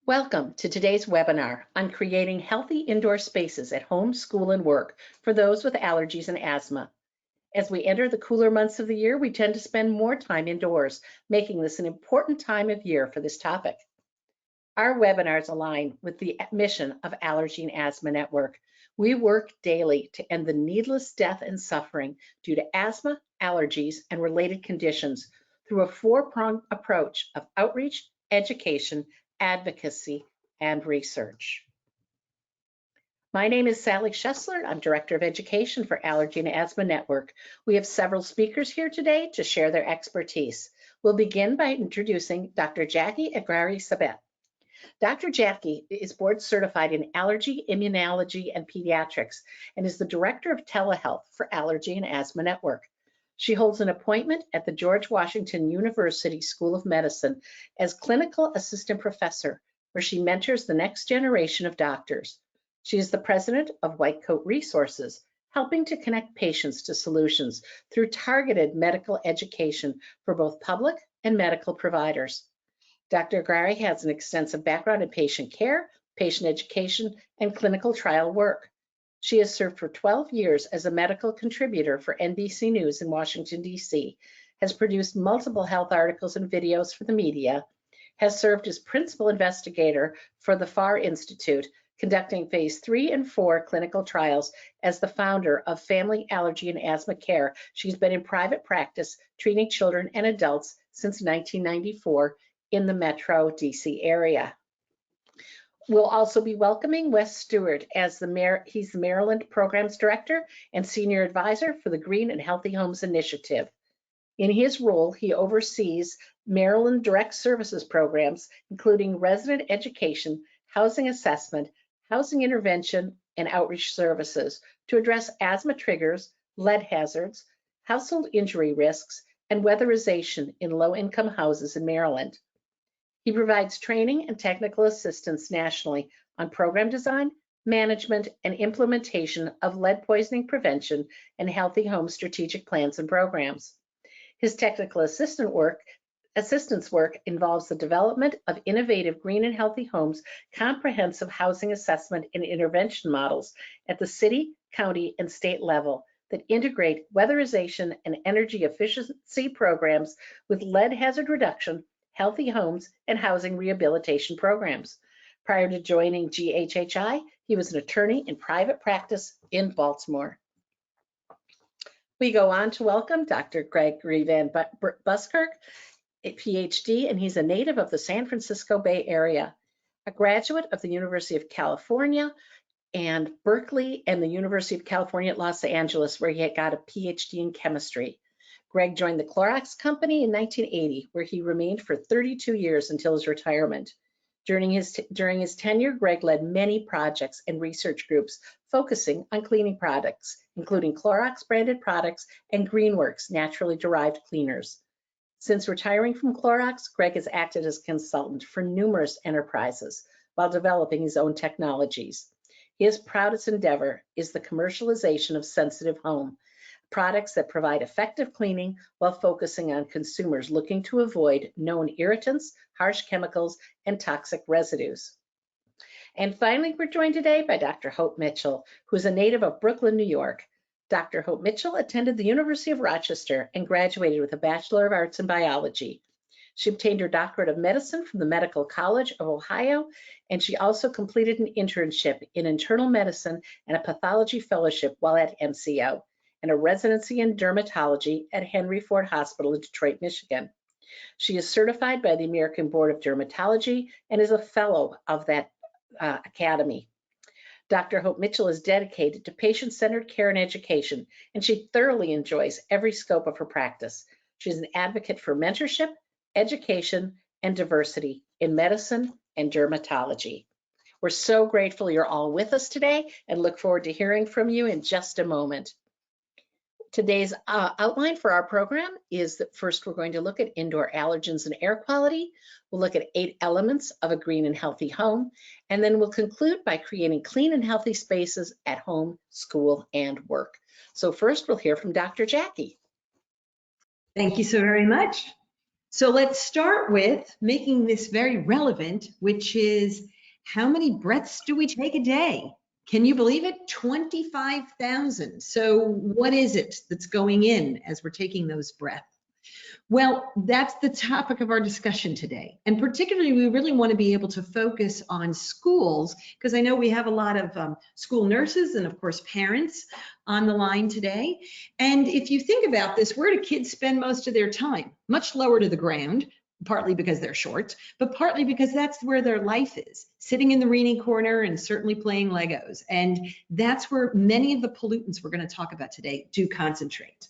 Welcome to today's webinar on creating healthy indoor spaces at home, school, and work for those with allergies and asthma. As we enter the cooler months of the year, we tend to spend more time indoors, making this an important time of year for this topic. Our webinars align with the mission of Allergy and Asthma Network. We work daily to end the needless death and suffering due to asthma, allergies, and related conditions through a four-pronged approach of outreach, education, advocacy, and research. My name is Sally Schessler. I'm Director of Education for Allergy and Asthma Network. We have several speakers here today to share their expertise. We'll begin by introducing Dr. Jackie Agrari-Sabet. Dr. Jackie is board certified in allergy, immunology, and pediatrics, and is the Director of Telehealth for Allergy and Asthma Network. She holds an appointment at the George Washington University School of Medicine as Clinical Assistant Professor, where she mentors the next generation of doctors. She is the president of White Coat Resources, helping to connect patients to solutions through targeted medical education for both public and medical providers. Dr. Agrari has an extensive background in patient care, patient education, and clinical trial work. She has served for 12 years as a medical contributor for NBC News in Washington, D.C., has produced multiple health articles and videos for the media, has served as principal investigator for the Farr Institute, conducting phase 3 and 4 clinical trials. As the founder of Family Allergy and Asthma Care, she's been in private practice treating children and adults since 1994 in the Metro DC area. We'll also be welcoming Wes Stewart as he's the Maryland Programs Director and Senior Advisor for the Green and Healthy Homes Initiative. In his role, he oversees Maryland Direct Services programs, including resident education, housing assessment, housing intervention, and outreach services to address asthma triggers, lead hazards, household injury risks, and weatherization in low-income houses in Maryland. He provides training and technical assistance nationally on program design, management, and implementation of lead poisoning prevention and healthy home strategic plans and programs. His technical assistance work involves the development of innovative green and healthy homes, comprehensive housing assessment and intervention models at the city, county, and state level that integrate weatherization and energy efficiency programs with lead hazard reduction, healthy homes, and housing rehabilitation programs. Prior to joining GHHI, he was an attorney in private practice in Baltimore. We go on to welcome Dr. Gregory Van Buskirk, a PhD, and he's a native of the San Francisco Bay Area, a graduate of the University of California and Berkeley and the University of California at Los Angeles, where he had got a PhD in chemistry. Greg joined the Clorox Company in 1980, where he remained for 32 years until his retirement. During his tenure, Greg led many projects and research groups focusing on cleaning products, including Clorox branded products and Greenworks naturally derived cleaners. Since retiring from Clorox, Greg has acted as a consultant for numerous enterprises while developing his own technologies. His proudest endeavor is the commercialization of Sensitive Home, products that provide effective cleaning while focusing on consumers looking to avoid known irritants, harsh chemicals, and toxic residues. And finally, we're joined today by Dr. Hope Mitchell, who is a native of Brooklyn, New York. Dr. Hope Mitchell attended the University of Rochester and graduated with a Bachelor of Arts in Biology. She obtained her doctorate of medicine from the Medical College of Ohio, and she also completed an internship in internal medicine and a pathology fellowship while at MCO, and a residency in dermatology at Henry Ford Hospital in Detroit, Michigan. She is certified by the American Board of Dermatology and is a fellow of that academy. Dr. Hope Mitchell is dedicated to patient-centered care and education, and she thoroughly enjoys every scope of her practice. She's an advocate for mentorship, education, and diversity in medicine and dermatology. We're so grateful you're all with us today and look forward to hearing from you in just a moment. Today's outline for our program is that first we're going to look at indoor allergens and air quality. We'll look at 8 elements of a green and healthy home, and then we'll conclude by creating clean and healthy spaces at home, school, and work. So first we'll hear from Dr. Jackie. Thank you so very much. So let's start with making this very relevant, which is how many breaths do we take a day? Can you believe it? 25,000. So what is it that's going in as we're taking those breaths? Well, that's the topic of our discussion today. And particularly, we really want to be able to focus on schools, because I know we have a lot of school nurses and, of course, parents on the line today. And if you think about this, where do kids spend most of their time? Much lower to the ground, partly because they're short, but partly because that's where their life is, sitting in the Reenie corner and certainly playing Legos. And that's where many of the pollutants we're going to talk about today do concentrate.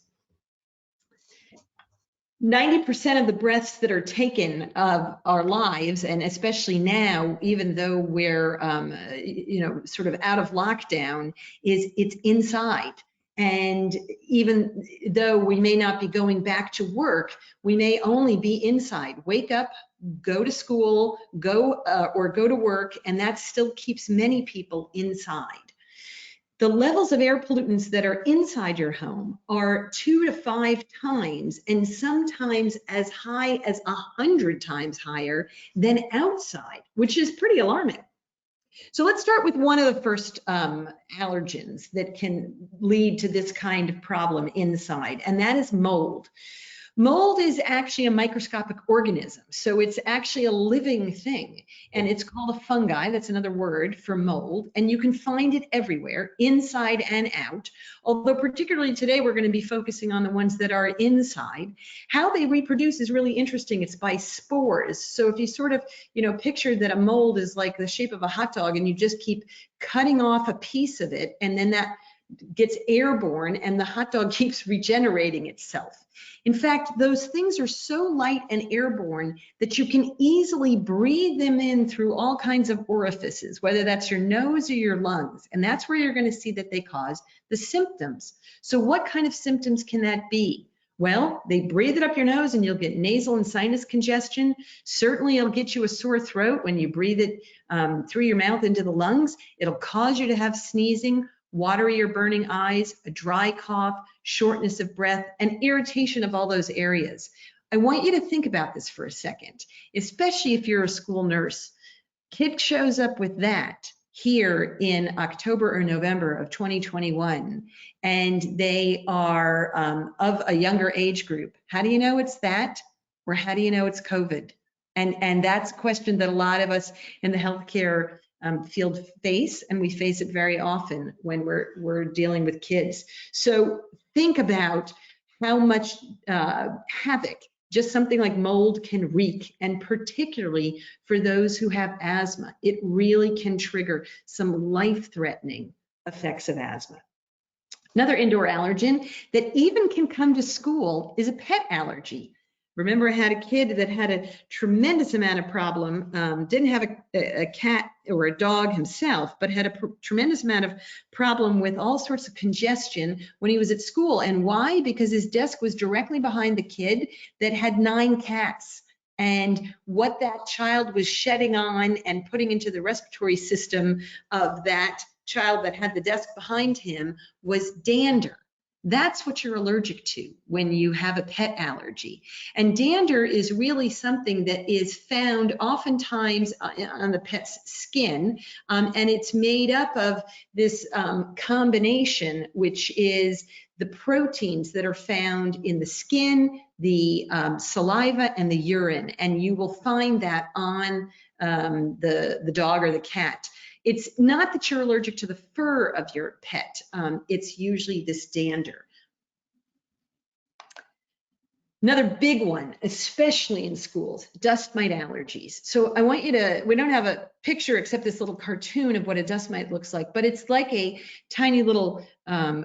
90% of the breaths that are taken of our lives, and especially now, even though we're, sort of out of lockdown, it's inside. And even though we may not be going back to work, we may only be inside. Wake up, go to school, go to work, and that still keeps many people inside. The levels of air pollutants that are inside your home are 2 to 5 times, and sometimes as high as 100 times higher than outside, which is pretty alarming. So let's start with one of the first allergens that can lead to this kind of problem inside, and that is mold. Mold is actually a microscopic organism, so it's actually a living thing, and it's called a fungi. That's another word for mold, and you can find it everywhere, inside and out, although particularly today we're going to be focusing on the ones that are inside. How they reproduce is really interesting. It's by spores. So if you sort of, picture that a mold is like the shape of a hot dog, and you just keep cutting off a piece of it, and then that gets airborne, and the hot dog keeps regenerating itself. In fact, those things are so light and airborne that you can easily breathe them in through all kinds of orifices, whether that's your nose or your lungs. And that's where you're going to see that they cause the symptoms. So what kind of symptoms can that be? Well, they breathe it up your nose and you'll get nasal and sinus congestion. Certainly it'll get you a sore throat when you breathe it through your mouth into the lungs. It'll cause you to have sneezing, watery or burning eyes, a dry cough, shortness of breath, and irritation of all those areas. I want you to think about this for a second, especially if you're a school nurse. Kid shows up with that here in October or November of 2021, and they are of a younger age group. How do you know it's that? Or how do you know it's COVID? And that's a question that a lot of us in the healthcare field face, and we face it very often when we're dealing with kids. So think about how much havoc just something like mold can wreak, and particularly for those who have asthma, it really can trigger some life-threatening effects of asthma. Another indoor allergen that even can come to school is a pet allergy. Remember, I had a kid that had a tremendous amount of problem, didn't have a cat or a dog himself, but had a tremendous amount of problem with all sorts of congestion when he was at school. And why? Because his desk was directly behind the kid that had 9 cats. And what that child was shedding on and putting into the respiratory system of that child that had the desk behind him was dander. That's what you're allergic to when you have a pet allergy. And dander is really something that is found oftentimes on the pet's skin, and it's made up of this combination, which is the proteins that are found in the skin, the saliva, and the urine. And you will find that on the dog or the cat. It's not that you're allergic to the fur of your pet. It's usually this dander. Another big one, especially in schools, dust mite allergies. So I want you to, we don't have a picture except this little cartoon of what a dust mite looks like, but it's like a tiny little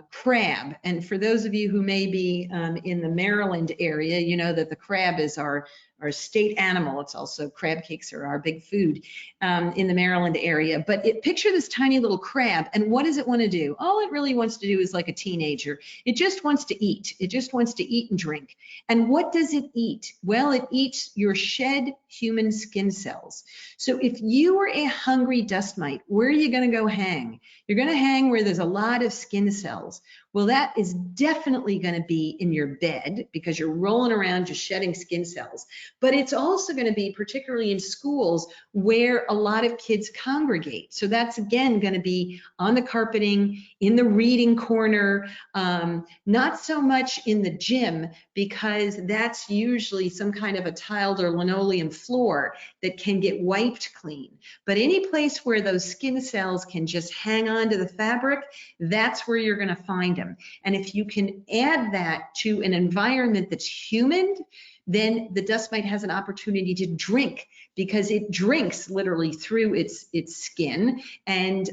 crab. And for those of you who may be in the Maryland area, you know that the crab is our state animal. It's also, crab cakes are our big food in the Maryland area. But picture this tiny little crab, and what does it want to do? All it really wants to do is like a teenager. It just wants to eat. It just wants to eat and drink. And what does it eat? Well, it eats your shed human skin cells. So if you are a hungry dust mite, where are you going to go hang? You're going to hang where there's a lot of skin cells. Well, that is definitely going to be in your bed because you're rolling around just shedding skin cells. But it's also going to be particularly in schools where a lot of kids congregate. So that's again going to be on the carpeting, in the reading corner, not so much in the gym because that's usually some kind of a tiled or linoleum floor that can get wiped clean. But any place where those skin cells can just hang on to the fabric, that's where you're going to find them. And if you can add that to an environment that's humid, then the dust mite has an opportunity to drink because it drinks literally through its skin and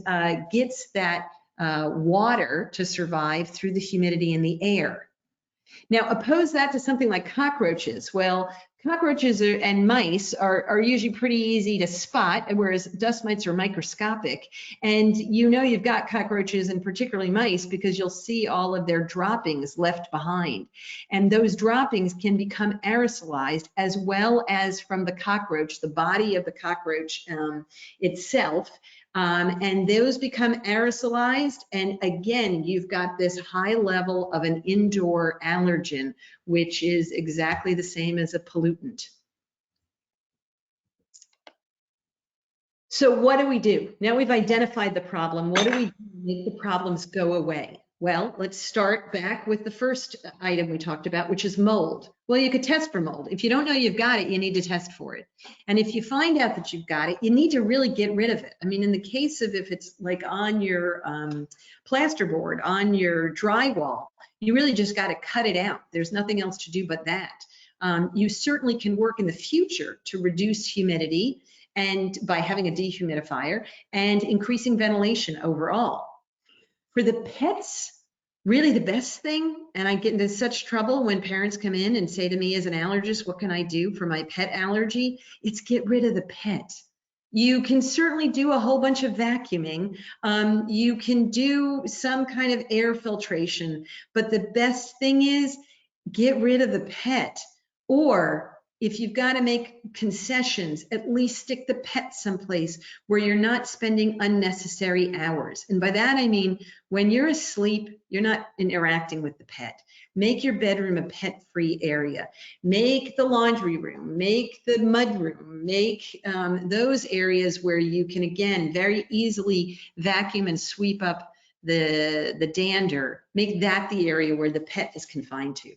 gets that water to survive through the humidity in the air. Now, oppose that to something like cockroaches. Well, cockroaches and mice are usually pretty easy to spot, whereas dust mites are microscopic. And you know you've got cockroaches and particularly mice because you'll see all of their droppings left behind. And those droppings can become aerosolized as well as from the cockroach, the body of the cockroach itself. And those become aerosolized. And again, you've got this high level of an indoor allergen, which is exactly the same as a pollutant. So what do we do? Now we've identified the problem. What do we do to make the problems go away? Well, let's start back with the first item we talked about, which is mold. Well, you could test for mold. If you don't know you've got it, you need to test for it. And if you find out that you've got it, you need to really get rid of it. I mean, in the case of if it's like on your plasterboard, on your drywall, you really just got to cut it out. There's nothing else to do but that. You certainly can work in the future to reduce humidity and by having a dehumidifier and increasing ventilation overall. For the pets, really the best thing, and I get into such trouble when parents come in and say to me as an allergist, what can I do for my pet allergy? It's get rid of the pet. You can certainly do a whole bunch of vacuuming. You can do some kind of air filtration, but the best thing is get rid of the pet. Or if you've got to make concessions, at least stick the pet someplace where you're not spending unnecessary hours. And by that, I mean, when you're asleep, you're not interacting with the pet. Make your bedroom a pet-free area. Make the laundry room, make the mud room, make those areas where you can, again, very easily vacuum and sweep up the dander. Make that the area where the pet is confined to.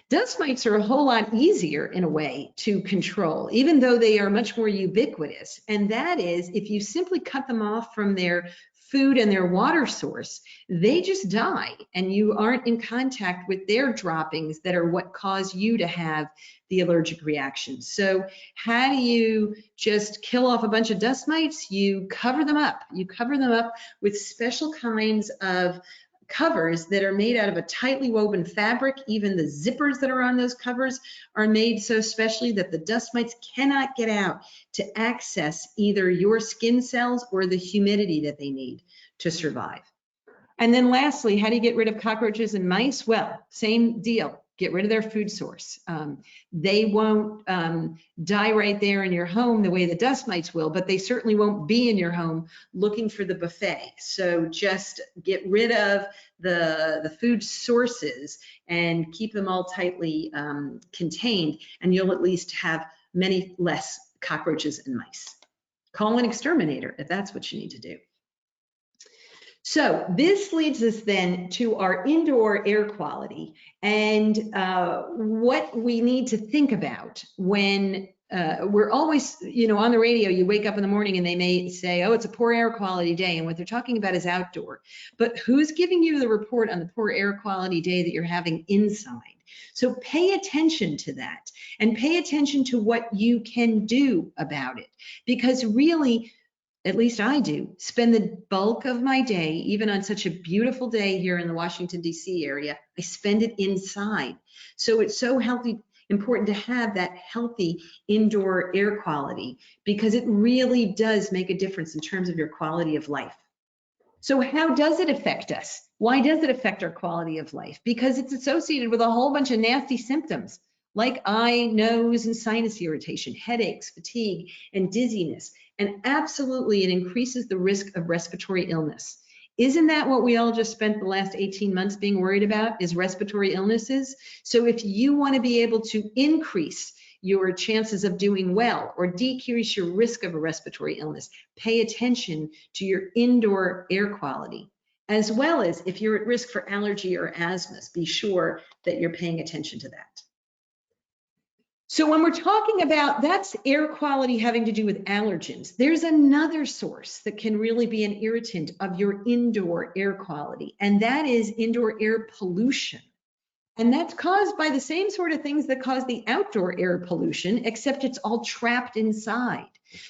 Dust mites are a whole lot easier in a way to control, even though they are much more ubiquitous. And that is, if you simply cut them off from their food and their water source, they just die and you aren't in contact with their droppings that are what cause you to have the allergic reaction. So how do you just kill off a bunch of dust mites? You cover them up. You cover them up with special kinds of covers that are made out of a tightly woven fabric. Even the zippers that are on those covers are made so specially that the dust mites cannot get out to access either your skin cells or the humidity that they need to survive. And then lastly, how do you get rid of cockroaches and mice? Well, same deal. Get rid of their food source. They won't die right there in your home the way the dust mites will, but they certainly won't be in your home looking for the buffet. So just get rid of the food sources and keep them all tightly contained, and you'll at least have many less cockroaches and mice. Call an exterminator if that's what you need to do. So this leads us then to our indoor air quality and what we need to think about when we're always, on the radio, you wake up in the morning and they may say, oh, it's a poor air quality day. And what they're talking about is outdoor. But who's giving you the report on the poor air quality day that you're having inside? So pay attention to that and pay attention to what you can do about it. Because really, at least I do, spend the bulk of my day, even on such a beautiful day here in the Washington, D.C. area, I spend it inside. So it's so important to have that healthy indoor air quality because it really does make a difference in terms of your quality of life. So how does it affect us? Why does it affect our quality of life? Because it's associated with a whole bunch of nasty symptoms like eye, nose, and sinus irritation, headaches, fatigue, and dizziness. And absolutely, it increases the risk of respiratory illness. Isn't that what we all just spent the last 18 months being worried about, is respiratory illnesses? So if you want to be able to increase your chances of doing well or decrease your risk of a respiratory illness, pay attention to your indoor air quality, as well as if you're at risk for allergy or asthma, be sure that you're paying attention to that. So when we're talking about, that's air quality having to do with allergens, there's another source that can really be an irritant of your indoor air quality, and that is indoor air pollution. And that's caused by the same sort of things that cause the outdoor air pollution, except it's all trapped inside.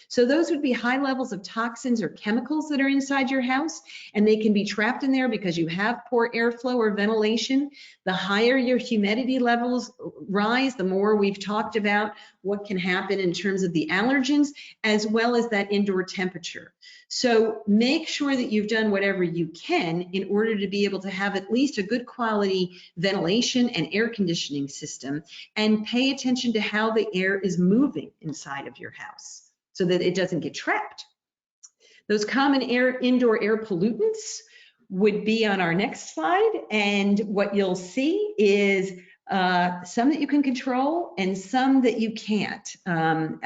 So those would be high levels of toxins or chemicals that are inside your house, and they can be trapped in there because you have poor airflow or ventilation. The higher your humidity levels rise, the more we've talked about what can happen in terms of the allergens, as well as that indoor temperature. So make sure that you've done whatever you can in order to be able to have at least a good quality ventilation and air conditioning system, and pay attention to how the air is moving inside of your house so that it doesn't get trapped. Those common indoor air pollutants would be on our next slide, and what you'll see is some that you can control and some that you can't,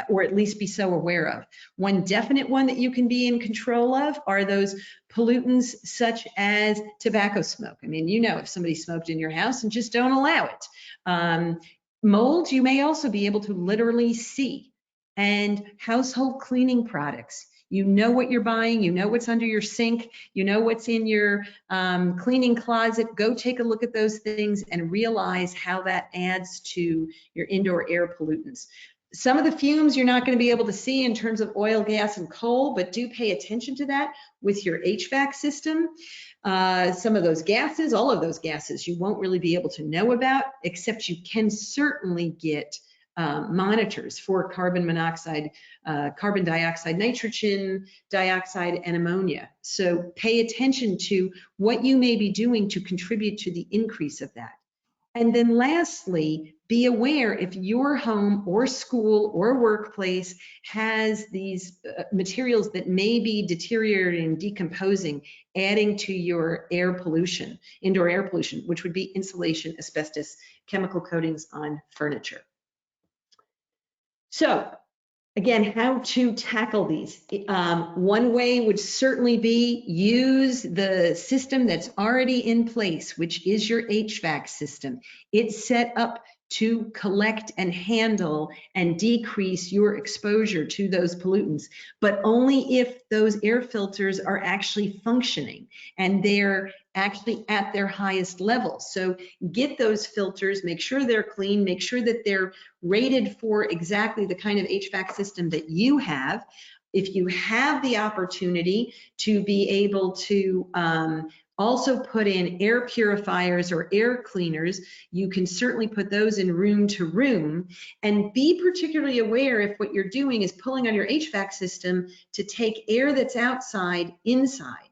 or at least be so aware of. One definite one that you can be in control of are those pollutants such as tobacco smoke. I mean, you know, if somebody smoked in your house, and just don't allow it. Mold, you may also be able to literally see. And household cleaning products. You know what you're buying, you know what's under your sink, you know what's in your cleaning closet. Go take a look at those things and realize how that adds to your indoor air pollutants. Some of the fumes you're not going to be able to see in terms of oil, gas, and coal, but do pay attention to that with your HVAC system. Some of those gases, all of those gases, you won't really be able to know about, except you can certainly get monitors for carbon monoxide, carbon dioxide, nitrogen dioxide, and ammonia. So pay attention to what you may be doing to contribute to the increase of that. And then lastly, be aware if your home or school or workplace has these materials that may be deteriorating and decomposing, adding to your air pollution, indoor air pollution, which would be insulation, asbestos, chemical coatings on furniture. So again, how to tackle these. One way would certainly be use the system that's already in place, which is your HVAC system. It's set up to collect and handle and decrease your exposure to those pollutants, but only if those air filters are actually functioning and they're actually at their highest level. So get those filters, make sure they're clean, make sure that they're rated for exactly the kind of HVAC system that you have. If you have the opportunity to be able to also put in air purifiers or air cleaners, you can certainly put those in room to room, and be particularly aware if what you're doing is pulling on your HVAC system to take air that's outside inside.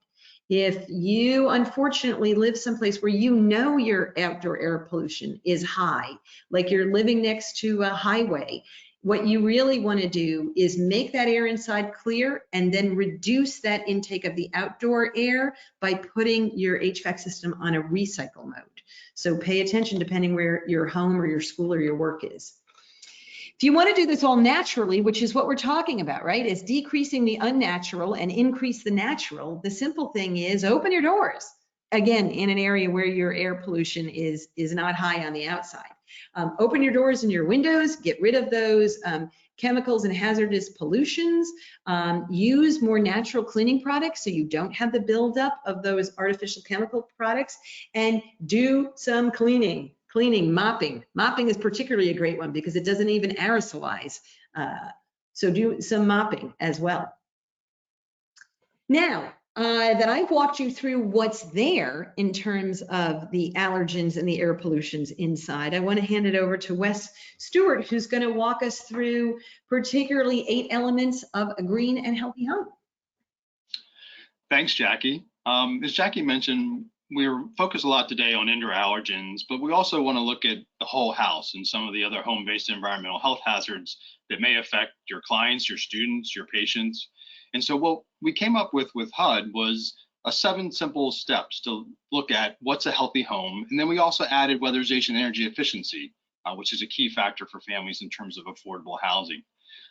If you unfortunately live someplace where you know your outdoor air pollution is high, like you're living next to a highway, what you really want to do is make that air inside clear and then reduce that intake of the outdoor air by putting your HVAC system on a recycle mode. So pay attention depending where your home or your school or your work is. If you want to do this all naturally, which is what we're talking about, right? Is decreasing the unnatural and increase the natural. The simple thing is open your doors. Again, in an area where your air pollution is not high on the outside. Open your doors and your windows, get rid of those chemicals and hazardous pollutions. Use more natural cleaning products so you don't have the buildup of those artificial chemical products, and do some cleaning, mopping. Mopping is particularly a great one because it doesn't even aerosolize. So do some mopping as well. Now, that I've walked you through what's there in terms of the allergens and the air pollutions inside, I want to hand it over to Wes Stewart, who's going to walk us through particularly 8 elements of a green and healthy home. Thanks, Jackie. As Jackie mentioned, we're focused a lot today on indoor allergens, but we also want to look at the whole house and some of the other home-based environmental health hazards that may affect your clients, your students, your patients. And so what we came up with HUD was 7 simple steps to look at what's a healthy home. And then we also added weatherization and energy efficiency, which is a key factor for families in terms of affordable housing.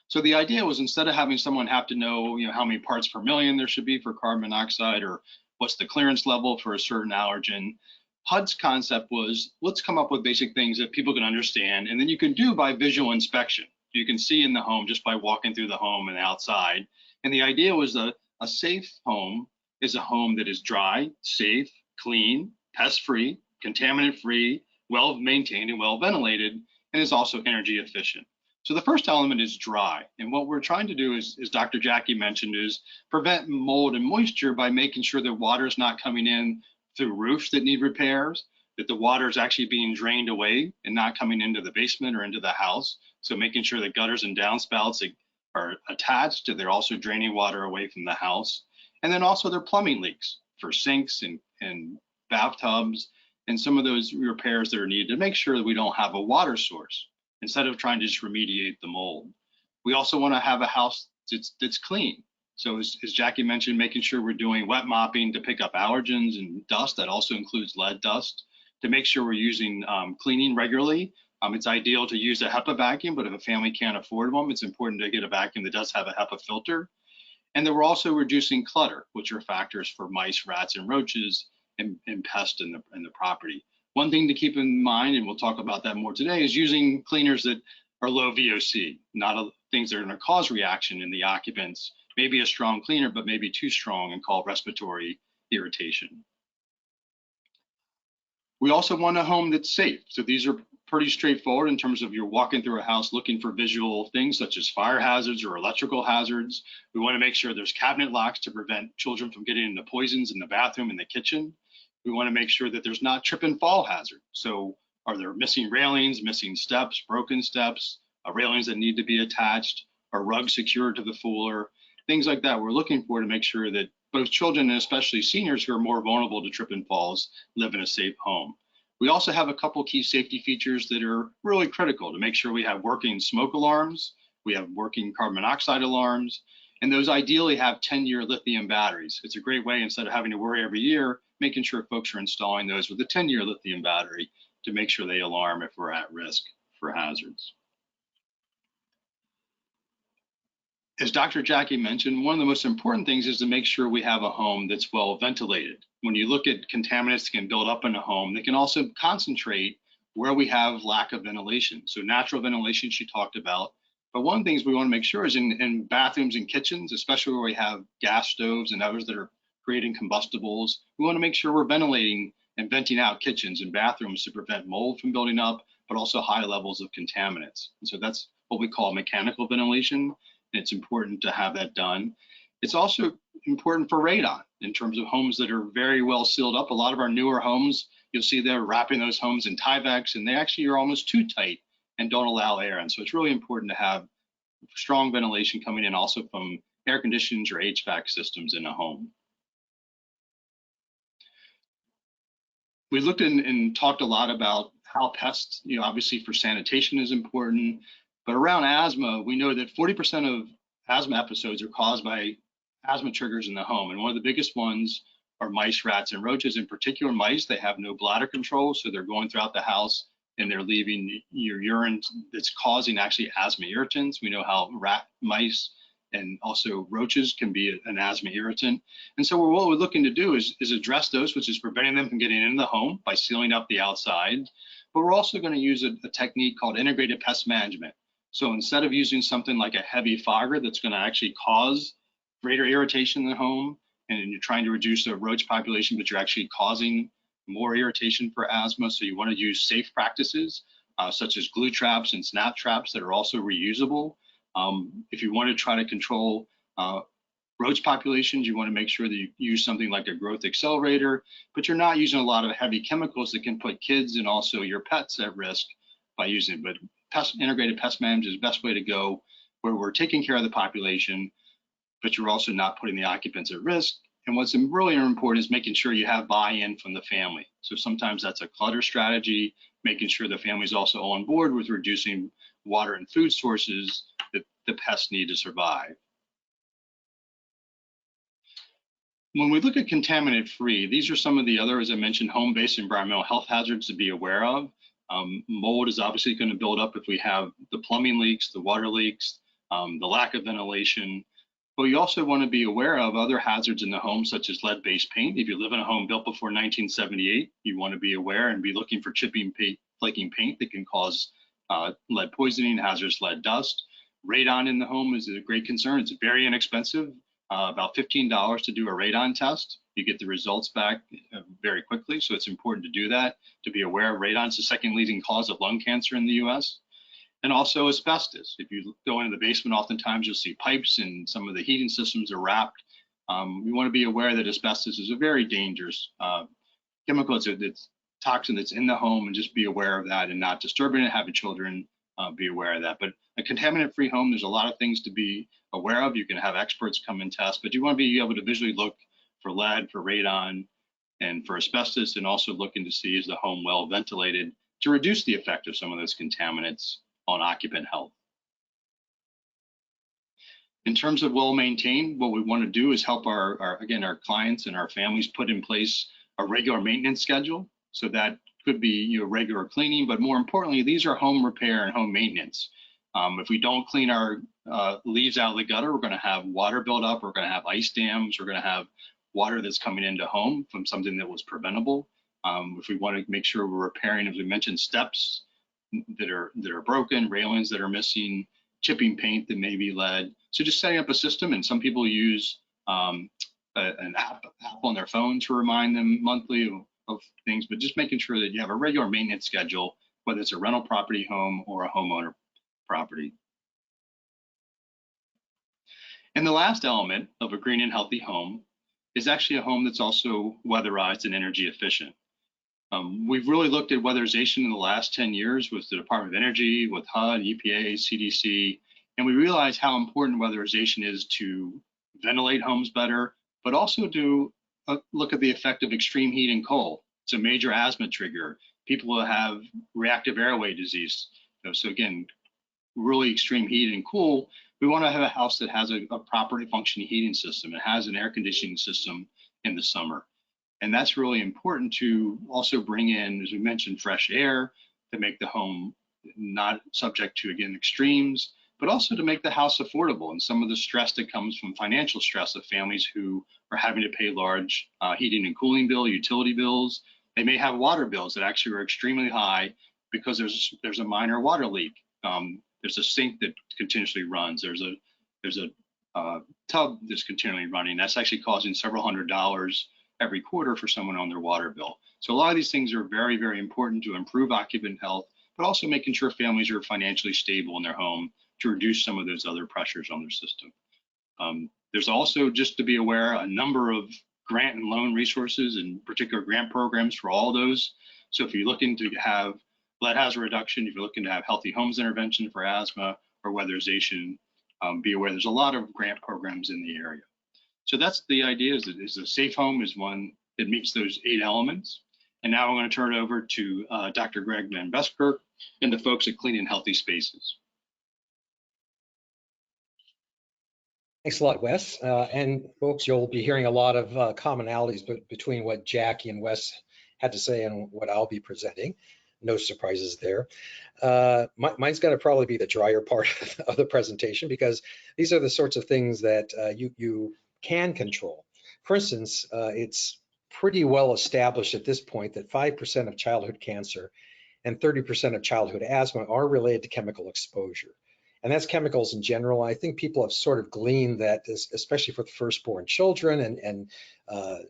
So the idea was, instead of having someone have to know, how many parts per million there should be for carbon monoxide, or what's the clearance level for a certain allergen, HUD's concept was, let's come up with basic things that people can understand, and then you can do by visual inspection. You can see in the home just by walking through the home and outside. And the idea was that a safe home is a home that is dry, safe, clean, pest-free, contaminant-free, well maintained and well ventilated, and is also energy efficient. So the first element is dry. And what we're trying to do is, as Dr. Jackie mentioned, is prevent mold and moisture by making sure that water is not coming in through roofs that need repairs, that the water is actually being drained away and not coming into the basement or into the house. So making sure that gutters and downspouts are attached, they're also draining water away from the house. And then also their plumbing leaks for sinks and bathtubs and some of those repairs that are needed to make sure that we don't have a water source instead of trying to just remediate the mold. We also want to have a house that's clean. So as Jackie mentioned, making sure we're doing wet mopping to pick up allergens and dust. That also includes lead dust. To make sure we're using cleaning regularly. It's ideal to use a HEPA vacuum, but if a family can't afford one, it's important to get a vacuum that does have a HEPA filter. And then we're also reducing clutter, which are factors for mice, rats, and roaches and pests in the property. One thing to keep in mind, and we'll talk about that more today, is using cleaners that are low VOC, not things that are going to cause reaction in the occupants. Maybe a strong cleaner, but maybe too strong and called respiratory irritation. We also want a home that's safe. So these are pretty straightforward in terms of you're walking through a house looking for visual things such as fire hazards or electrical hazards. We want to make sure there's cabinet locks to prevent children from getting into poisons in the bathroom and the kitchen. We want to make sure that there's not trip and fall hazard. So are there missing railings, missing steps, broken steps, railings that need to be attached, or rugs secured to the floor, things like that. We're looking for to make sure that both children and especially seniors who are more vulnerable to trip and falls live in a safe home. We also have a couple key safety features that are really critical to make sure we have working smoke alarms, we have working carbon monoxide alarms, and those ideally have 10-year lithium batteries. It's a great way, instead of having to worry every year, making sure folks are installing those with a 10-year lithium battery to make sure they alarm if we're at risk for hazards. As Dr. Jackie mentioned, one of the most important things is to make sure we have a home that's well ventilated. When you look at contaminants that can build up in a home, they can also concentrate where we have lack of ventilation. So natural ventilation she talked about, but one of the things we want to make sure is in bathrooms and kitchens, especially where we have gas stoves and others that are creating combustibles, we want to make sure we're ventilating and venting out kitchens and bathrooms to prevent mold from building up, but also high levels of contaminants. And so that's what we call mechanical ventilation. It's important to have that done. It's also important for radon in terms of homes that are very well sealed up. A lot of our newer homes, you'll see they're wrapping those homes in Tyvek, and they actually are almost too tight and don't allow air. And so it's really important to have strong ventilation coming in also from air conditioners or HVAC systems in a home. We looked and talked a lot about how pests, obviously for sanitation is important. But around asthma, we know that 40% of asthma episodes are caused by asthma triggers in the home. And one of the biggest ones are mice, rats, and roaches. In particular, mice, they have no bladder control. So they're going throughout the house and they're leaving your urine that's causing actually asthma irritants. We know how mice and also roaches can be an asthma irritant. And so what we're looking to do is address those, which is preventing them from getting into the home by sealing up the outside. But we're also going to use a technique called integrated pest management. So instead of using something like a heavy fogger that's going to actually cause greater irritation in the home, and you're trying to reduce the roach population, but you're actually causing more irritation for asthma. So you want to use safe practices such as glue traps and snap traps that are also reusable. If you want to try to control roach populations, you want to make sure that you use something like a growth accelerator, but you're not using a lot of heavy chemicals that can put kids and also your pets at risk by using it. But integrated pest management is the best way to go, where we're taking care of the population, but you're also not putting the occupants at risk. And what's really important is making sure you have buy-in from the family. So sometimes that's a clutter strategy, making sure the family's also on board with reducing water and food sources that the pests need to survive. When we look at contaminant-free, these are some of the other, as I mentioned, home-based environmental health hazards to be aware of. Mold is obviously going to build up if we have the plumbing leaks, the water leaks, the lack of ventilation. But you also want to be aware of other hazards in the home, such as lead-based paint. If you live in a home built before 1978, you want to be aware and be looking for chipping paint, flaking paint that can cause lead poisoning, hazardous lead dust. Radon in the home is a great concern. It's very inexpensive. About $15 to do a radon test. You get the results back very quickly, so it's important to do that, to be aware of radon. It's the second leading cause of lung cancer in the US. And also asbestos. If you go into the basement, oftentimes you'll see pipes and some of the heating systems are wrapped. We want to be aware that asbestos is a very dangerous chemical. It's toxin that's in the home, and just be aware of that and not disturbing it, having children be aware of that. But a contaminant-free home, there's a lot of things to be aware of. You can have experts come and test, but you want to be able to visually look for lead, for radon, and for asbestos, and also looking to see is the home well ventilated to reduce the effect of some of those contaminants on occupant health. In terms of well maintained, what we want to do is help our clients and our families put in place a regular maintenance schedule. So that could be regular cleaning, but more importantly, these are home repair and home maintenance. If we don't clean our leaves out of the gutter, we're going to have water build up, we're going to have ice dams, we're going to have water that's coming into home from something that was preventable. If we want to make sure we're repairing, as we mentioned, steps that are broken, railings that are missing, chipping paint that may be lead. So just setting up a system, and some people use an app on their phone to remind them monthly of things, but just making sure that you have a regular maintenance schedule, whether it's a rental property home or a homeowner property. And the last element of a green and healthy home is actually a home that's also weatherized and energy efficient. We've really looked at weatherization in the last 10 years with the Department of Energy, with HUD, EPA, CDC, and we realized how important weatherization is to ventilate homes better, but also to look at the effect of extreme heat and cold. It's a major asthma trigger. People who have reactive airway disease. So again, really extreme heat and cool, we want to have a house that has a properly functioning heating system. It has an air conditioning system in the summer. And that's really important to also bring in, as we mentioned, fresh air to make the home not subject to, again, extremes, but also to make the house affordable. And some of the stress that comes from financial stress of families who are having to pay large heating and cooling bill, utility bills. They may have water bills that actually are extremely high because there's a minor water leak. There's a sink that continuously runs. There's a tub that's continually running. That's actually causing several $100s every quarter for someone on their water bill. So a lot of these things are very, very important to improve occupant health, but also making sure families are financially stable in their home to reduce some of those other pressures on their system. There's also, just to be aware, a number of grant and loan resources and particular grant programs for all those. So if you're looking to have lead hazard reduction, if you're looking to have healthy homes intervention for asthma or weatherization, be aware there's a lot of grant programs in the area. So that's the idea, is a safe home is one that meets those 8 elements. And now I'm going to turn it over to Dr. Greg Van Beskirk and the folks at Clean and Healthy Spaces. Thanks a lot, Wes. And folks, you'll be hearing a lot of commonalities between what Jackie and Wes had to say and what I'll be presenting. No surprises there. Mine's going to probably be the drier part of the presentation, because these are the sorts of things that you can control. For instance, it's pretty well established at this point that 5% of childhood cancer and 30% of childhood asthma are related to chemical exposure. And that's chemicals in general. I think people have sort of gleaned that, especially for the firstborn children and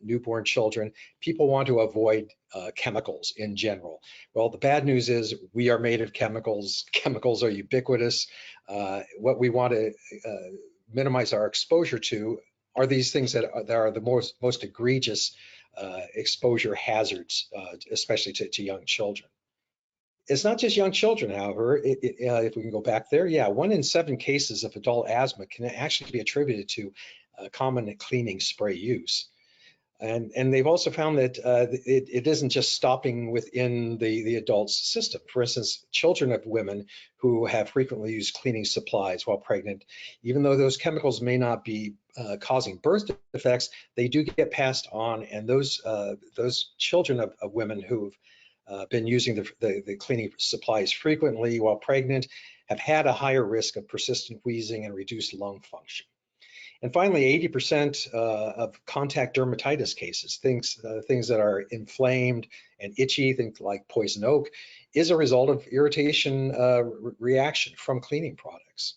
newborn children, people want to avoid chemicals in general. Well, the bad news is we are made of chemicals. Chemicals are ubiquitous. What we want to minimize our exposure to are these things that are the most egregious exposure hazards, especially to young children. It's not just young children, however. If we can go back there, yeah, 1 in 7 cases of adult asthma can actually be attributed to common cleaning spray use. And they've also found that it isn't just stopping within the adult system. For instance, children of women who have frequently used cleaning supplies while pregnant, even though those chemicals may not be causing birth defects, they do get passed on. And those children of women who've been using the cleaning supplies frequently while pregnant have had a higher risk of persistent wheezing and reduced lung function. And finally, 80% of contact dermatitis cases, things that are inflamed and itchy, things like poison oak, is a result of irritation reaction from cleaning products.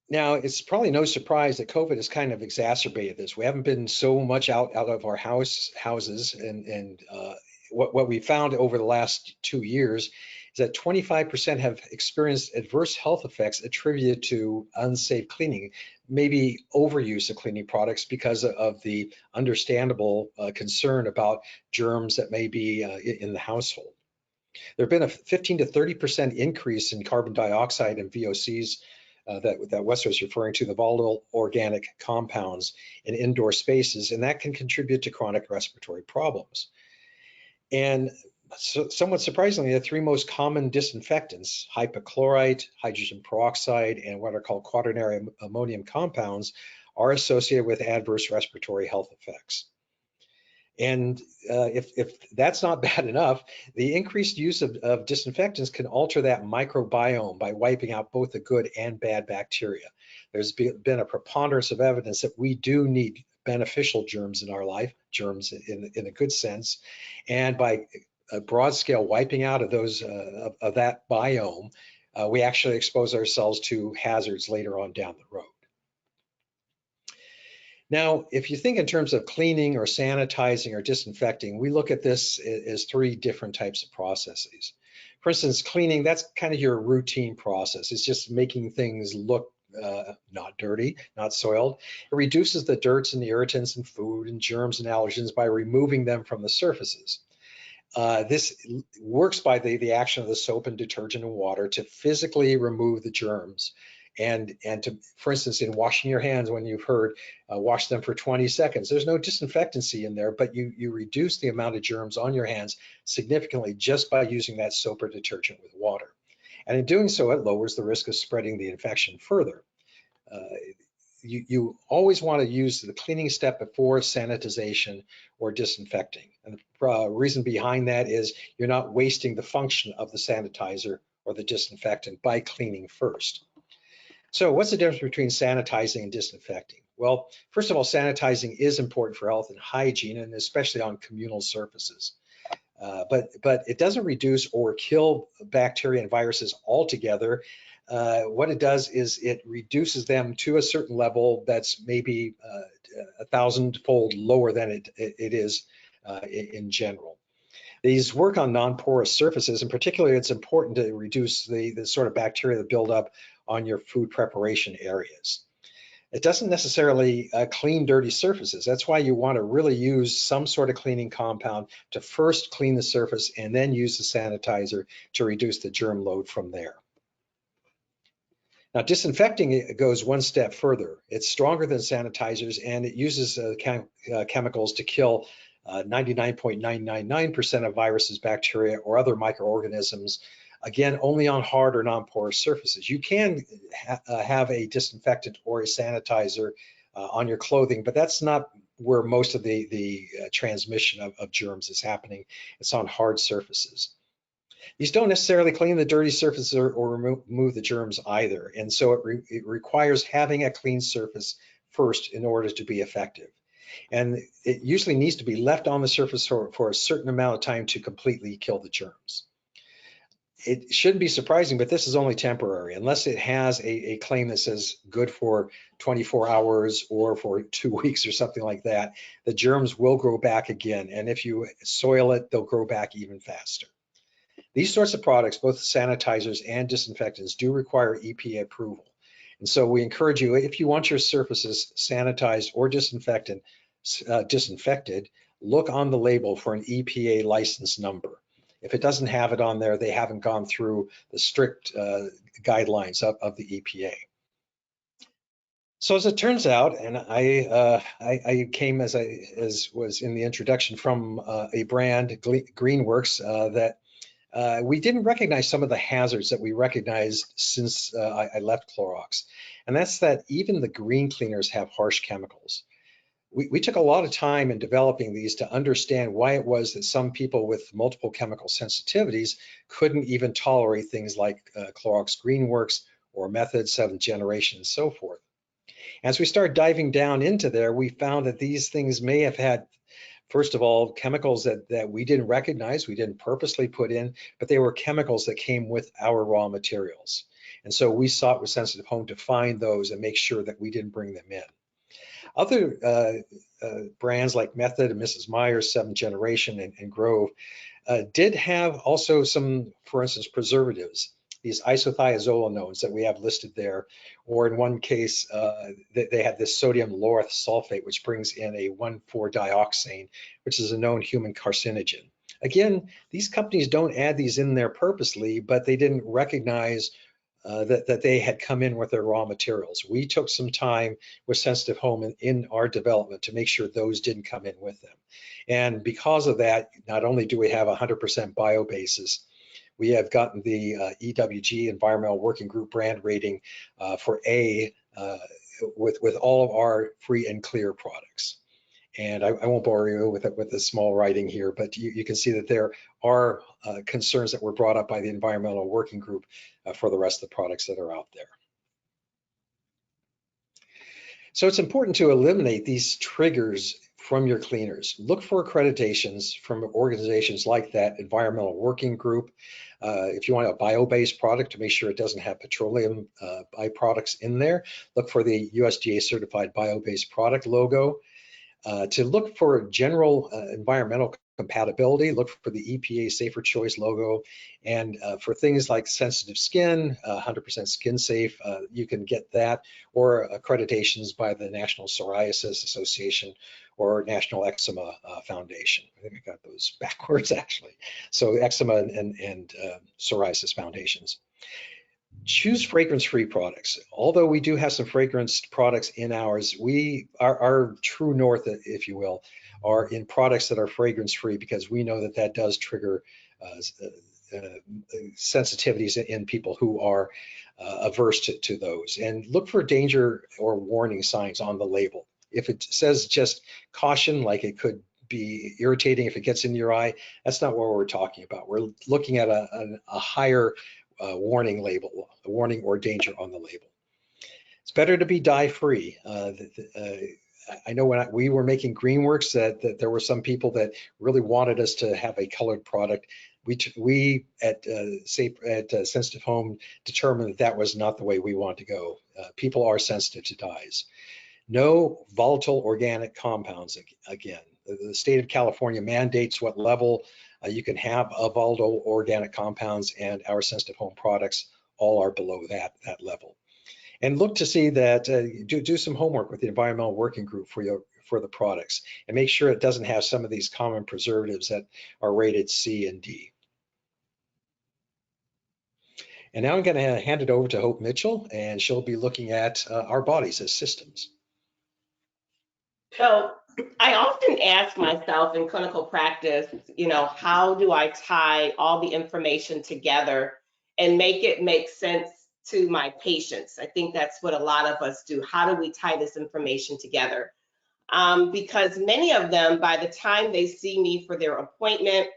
Now, it's probably no surprise that COVID has kind of exacerbated this. We haven't been so much out of our houses, and what we found over the last 2 years is that 25% have experienced adverse health effects attributed to unsafe cleaning, maybe overuse of cleaning products because of the understandable concern about germs that may be in the household. There have been a 15 to 30% increase in carbon dioxide and VOCs that Wes was referring to, the volatile organic compounds in indoor spaces, and that can contribute to chronic respiratory problems. And so, somewhat surprisingly, the three most common disinfectants, hypochlorite, hydrogen peroxide, and what are called quaternary ammonium compounds, are associated with adverse respiratory health effects. And if that's not bad enough, the increased use of disinfectants can alter that microbiome by wiping out both the good and bad bacteria. There's been a preponderance of evidence that we do need beneficial germs in our life, germs in a good sense, and by a broad scale wiping out of those of that biome, we actually expose ourselves to hazards later on down the road. Now, if you think in terms of cleaning or sanitizing or disinfecting, we look at this as three different types of processes. For instance, cleaning, that's kind of your routine process. It's just making things look not dirty, not soiled. It reduces the dirts and the irritants and food and germs and allergens by removing them from the surfaces. This works by the action of the soap and detergent and water to physically remove the germs. And to, for instance, in washing your hands, when you've heard, wash them for 20 seconds. There's no disinfectancy in there, but you reduce the amount of germs on your hands significantly just by using that soap or detergent with water. And in doing so, it lowers the risk of spreading the infection further. You always want to use the cleaning step before sanitization or disinfecting. And the reason behind that is you're not wasting the function of the sanitizer or the disinfectant by cleaning first. So what's the difference between sanitizing and disinfecting? Well, first of all, sanitizing is important for health and hygiene, and especially on communal surfaces. But it doesn't reduce or kill bacteria and viruses altogether. What it does is it reduces them to a certain level that's maybe 1,000-fold lower than it is in general. These work on non-porous surfaces, and particularly it's important to reduce the sort of bacteria that build up on your food preparation areas. It doesn't necessarily clean dirty surfaces. That's why you want to really use some sort of cleaning compound to first clean the surface and then use the sanitizer to reduce the germ load from there. Now, disinfecting goes one step further. It's stronger than sanitizers, and it uses chemicals to kill 99.999% of viruses, bacteria, or other microorganisms, again, only on hard or non-porous surfaces. You can have a disinfectant or a sanitizer on your clothing, but that's not where most of the transmission of germs is happening. It's on hard surfaces. These don't necessarily clean the dirty surfaces or remove the germs either, and so it requires having a clean surface first in order to be effective. And it usually needs to be left on the surface for a certain amount of time to completely kill the germs. It shouldn't be surprising, but this is only temporary. Unless it has a claim that says good for 24 hours or for 2 weeks or something like that, the germs will grow back again. And if you soil it, they'll grow back even faster. These sorts of products, both sanitizers and disinfectants, do require EPA approval. And so we encourage you, if you want your surfaces sanitized or disinfected, look on the label for an EPA license number. If it doesn't have it on there, they haven't gone through the strict guidelines of the EPA. So as it turns out, and I came as was in the introduction from a brand, Greenworks, that we didn't recognize some of the hazards that we recognized since I left Clorox. And that's that even the green cleaners have harsh chemicals. We took a lot of time in developing these to understand why it was that some people with multiple chemical sensitivities couldn't even tolerate things like Clorox Greenworks or Method 7th generation and so forth. As we start diving down into there, we found that these things may have had, first of all, chemicals that we didn't recognize, we didn't purposely put in, but they were chemicals that came with our raw materials. And so we sought with Sensitive Home to find those and make sure that we didn't bring them in. Other brands like Method and Mrs. Meyer's 7th generation and Grove did have also some, for instance, preservatives, these isothiazolanones that we have listed there, or in one case, they had this sodium lauryl sulfate, which brings in a 1,4-dioxane, which is a known human carcinogen. Again, these companies don't add these in there purposely, but they didn't recognize that they had come in with their raw materials. We took some time with Sensitive Home in our development to make sure those didn't come in with them. And because of that, not only do we have 100% bio basis, we have gotten the EWG Environmental Working Group brand rating for A with all of our free and clear products. And I won't bore you with the small writing here, but you can see that there are concerns that were brought up by the Environmental Working Group for the rest of the products that are out there. So it's important to eliminate these triggers from your cleaners. Look for accreditations from organizations like that Environmental Working Group. If you want a bio-based product, to make sure it doesn't have petroleum byproducts in there, look for the USDA certified bio-based product logo. To look for general environmental compatibility, look for the EPA Safer Choice logo. And for things like sensitive skin, 100% skin safe, you can get that, or accreditations by the National Psoriasis Association or National Eczema Foundation. I think I got those backwards actually. So Eczema and Psoriasis Foundations. Choose fragrance-free products. Although we do have some fragrance products in ours, our true north, if you will, are in products that are fragrance-free, because we know that that does trigger sensitivities in people who are averse to those. And look for danger or warning signs on the label. If it says just caution, like it could be irritating if it gets in your eye, that's not what we're talking about. We're looking at a higher warning label, a warning or danger on the label. It's better to be dye-free. I know when we were making Greenworks that there were some people that really wanted us to have a colored product. We at Sensitive Home determined that was not the way we want to go. People are sensitive to dyes. No volatile organic compounds again. The state of California mandates what level you can have of volatile organic compounds, and our Sensitive Home products all are below that level. And look to see that, do some homework with the Environmental Working Group for the products, and make sure it doesn't have some of these common preservatives that are rated C and D. And now I'm going to hand it over to Hope Mitchell, and she'll be looking at our bodies as systems. So I often ask myself in clinical practice, how do I tie all the information together and make it make sense to my patients? I think that's what a lot of us do. How do we tie this information together? Because many of them, by the time they see me for their appointment,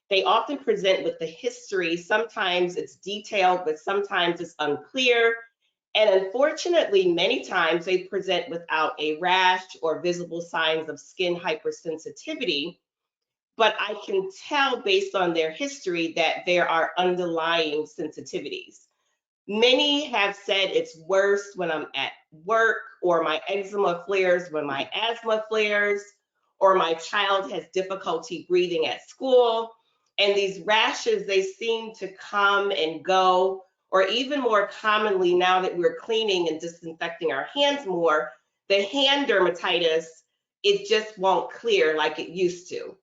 they often present with the history. Sometimes it's detailed, but sometimes it's unclear. And unfortunately, many times they present without a rash or visible signs of skin hypersensitivity, but I can tell based on their history that there are underlying sensitivities. Many have said it's worse when I'm at work, or my eczema flares when my asthma flares, or my child has difficulty breathing at school. And these rashes, they seem to come and go, or even more commonly, now that we're cleaning and disinfecting our hands more, the hand dermatitis, it just won't clear like it used to.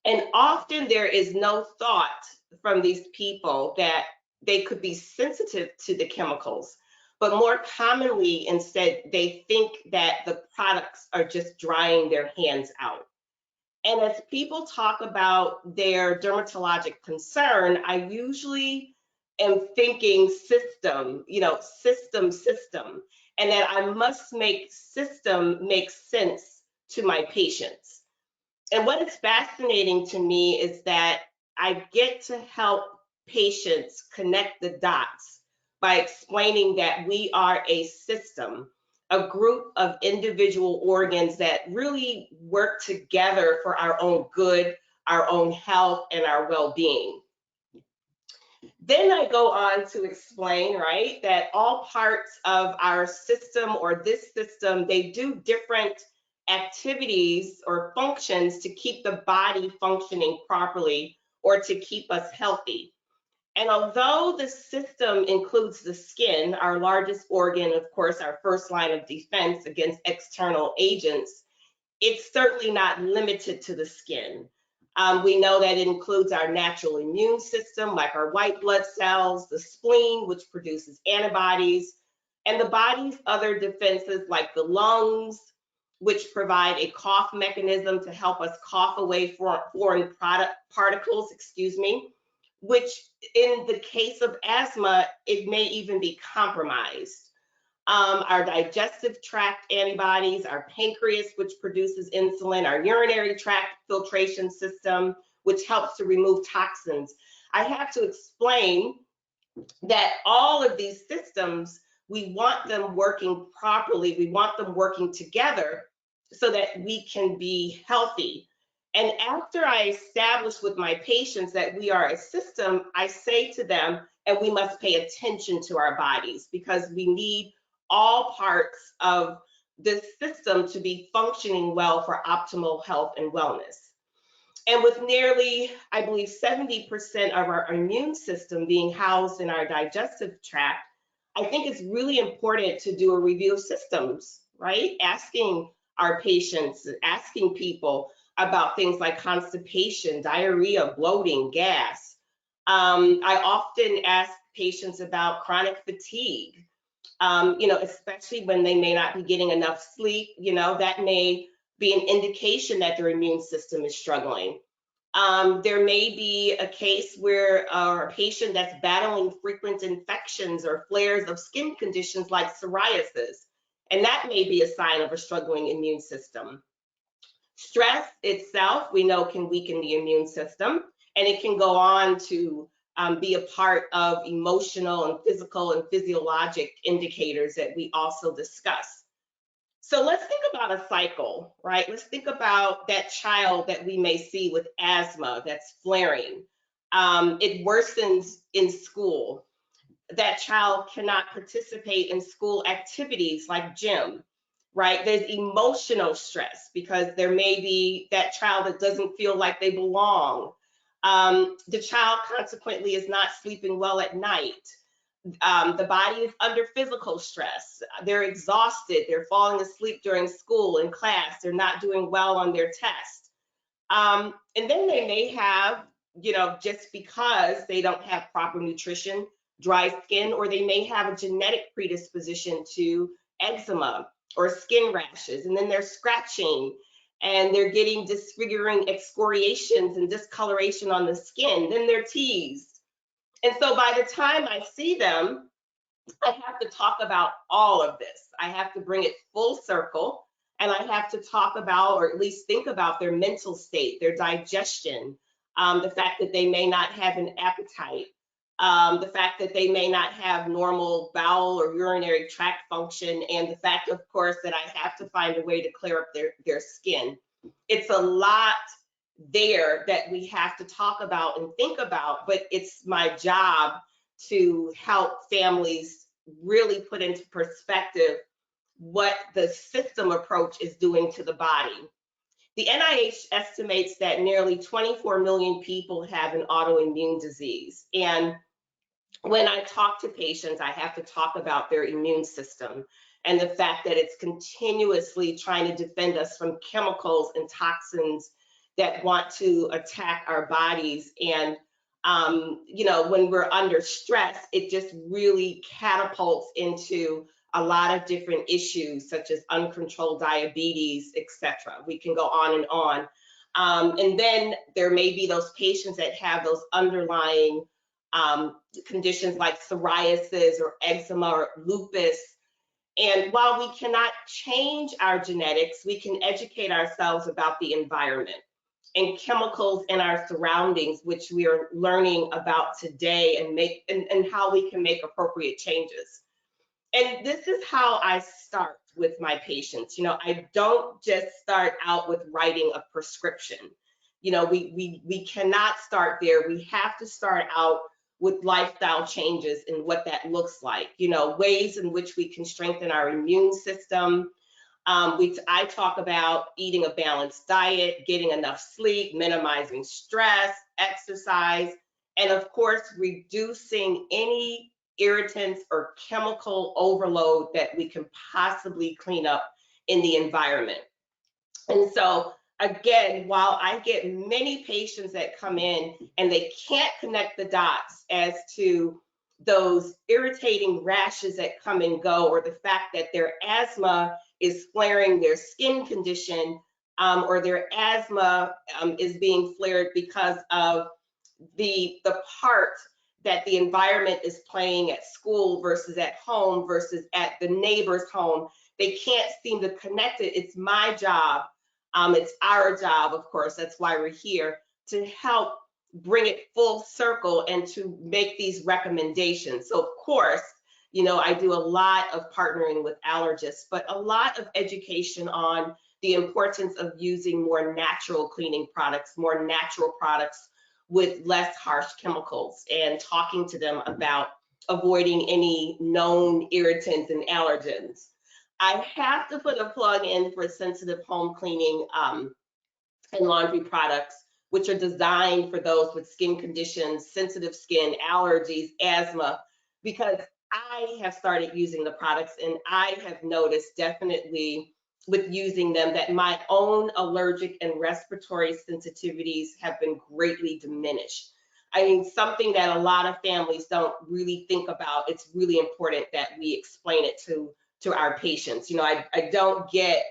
And often there is no thought from these people that they could be sensitive to the chemicals. but more commonly, instead, they think that the products are just drying their hands out. And as people talk about their dermatologic concern, I usually am thinking system, system, and that I must make system make sense to my patients. And what is fascinating to me is that I get to help patients connect the dots by explaining that we are a system, a group of individual organs that really work together for our own good, our own health, and our well-being. Then I go on to explain, right, that all parts of our system or this system, they do different activities or functions to keep the body functioning properly or to keep us healthy. And although the system includes the skin, our largest organ, of course, our first line of defense against external agents, it's certainly not limited to the skin. We know that it includes our natural immune system, like our white blood cells, the spleen, which produces antibodies, and the body's other defenses, like the lungs, which provide a cough mechanism to help us cough away foreign particles, which in the case of asthma, it may even be compromised. Our digestive tract antibodies, our pancreas, which produces insulin, our urinary tract filtration system, which helps to remove toxins. I have to explain that all of these systems, we want them working properly. We want them working together so that we can be healthy. And after I establish with my patients that we are a system, I say to them, and we must pay attention to our bodies because we need all parts of this system to be functioning well for optimal health and wellness. And with nearly, I believe, 70% of our immune system being housed in our digestive tract, I think it's really important to do a review of systems, right? Asking our patients, asking people about things like constipation, diarrhea, bloating, gas. I often ask patients about chronic fatigue, especially when they may not be getting enough sleep, that may be an indication that their immune system is struggling. There may be a case where a patient that's battling frequent infections or flares of skin conditions like psoriasis, and that may be a sign of a struggling immune system. Stress itself, we know, can weaken the immune system, and it can go on to be a part of emotional and physical and physiologic indicators that we also discuss. So let's think about a cycle, right? Let's think about that child that we may see with asthma that's flaring. It worsens in school. That child cannot participate in school activities like gym, right? There's emotional stress because there may be that child that doesn't feel like they belong. The child consequently is not sleeping well at night. The body is under physical stress. They're exhausted. They're falling asleep during school and class. They're not doing well on their test. And then they may have, just because they don't have proper nutrition, dry skin, or they may have a genetic predisposition to eczema or skin rashes. And then they're scratching and they're getting disfiguring excoriations and discoloration on the skin. Then they're teased. And so by the time I see them, I have to talk about all of this. I have to bring it full circle, and I have to talk about, or at least think about, their mental state, their digestion, the fact that they may not have an appetite, the fact that they may not have normal bowel or urinary tract function, and the fact, of course, that I have to find a way to clear up their skin. It's a lot there that we have to talk about and think about, but it's my job to help families really put into perspective what the system approach is doing to the body. The NIH estimates that nearly 24 million people have an autoimmune disease. And when I talk to patients, I have to talk about their immune system and the fact that it's continuously trying to defend us from chemicals and toxins that want to attack our bodies. And You know, when we're under stress, it just really catapults into a lot of different issues such as uncontrolled diabetes, etc. We can go on and on. And then there may be those patients that have those underlying conditions like psoriasis or eczema or lupus. And while we cannot change our genetics, we can educate ourselves about the environment and chemicals in our surroundings, which we are learning about today, and how we can make appropriate changes. And this is how I start with my patients. You know, I don't just start out with writing a prescription. You know, we cannot start there. We have to start out with lifestyle changes and what that looks like. You know, ways in which we can strengthen our immune system. I talk about eating a balanced diet, getting enough sleep, minimizing stress, exercise, and of course, reducing any irritants or chemical overload that we can possibly clean up in the environment. And so again, while I get many patients that come in and they can't connect the dots as to those irritating rashes that come and go, or the fact that their asthma is flaring their skin condition, or their asthma is being flared because of the part that the environment is playing at school versus at home versus at the neighbor's home. They can't seem to connect it. It's my job. It's our job, of course, that's why we're here, to help bring it full circle and to make these recommendations. So of course, you know, I do a lot of partnering with allergists, but a lot of education on the importance of using more natural cleaning products, more natural products with less harsh chemicals, and talking to them about avoiding any known irritants and allergens. I have to put a plug in for sensitive home cleaning and laundry products, which are designed for those with skin conditions, sensitive skin, allergies, asthma, because I have started using the products and I have noticed definitely with using them that my own allergic and respiratory sensitivities have been greatly diminished. I mean, something that a lot of families don't really think about. It's really important that we explain it to our patients. You know, I don't get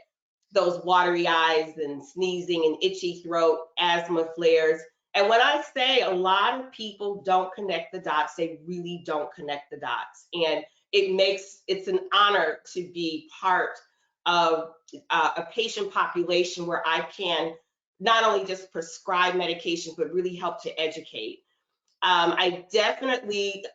those watery eyes and sneezing and itchy throat, asthma flares. And when I say a lot of people don't connect the dots, they really don't connect the dots. And it's an honor to be part of a patient population where I can not only just prescribe medications, but really help to educate. I definitely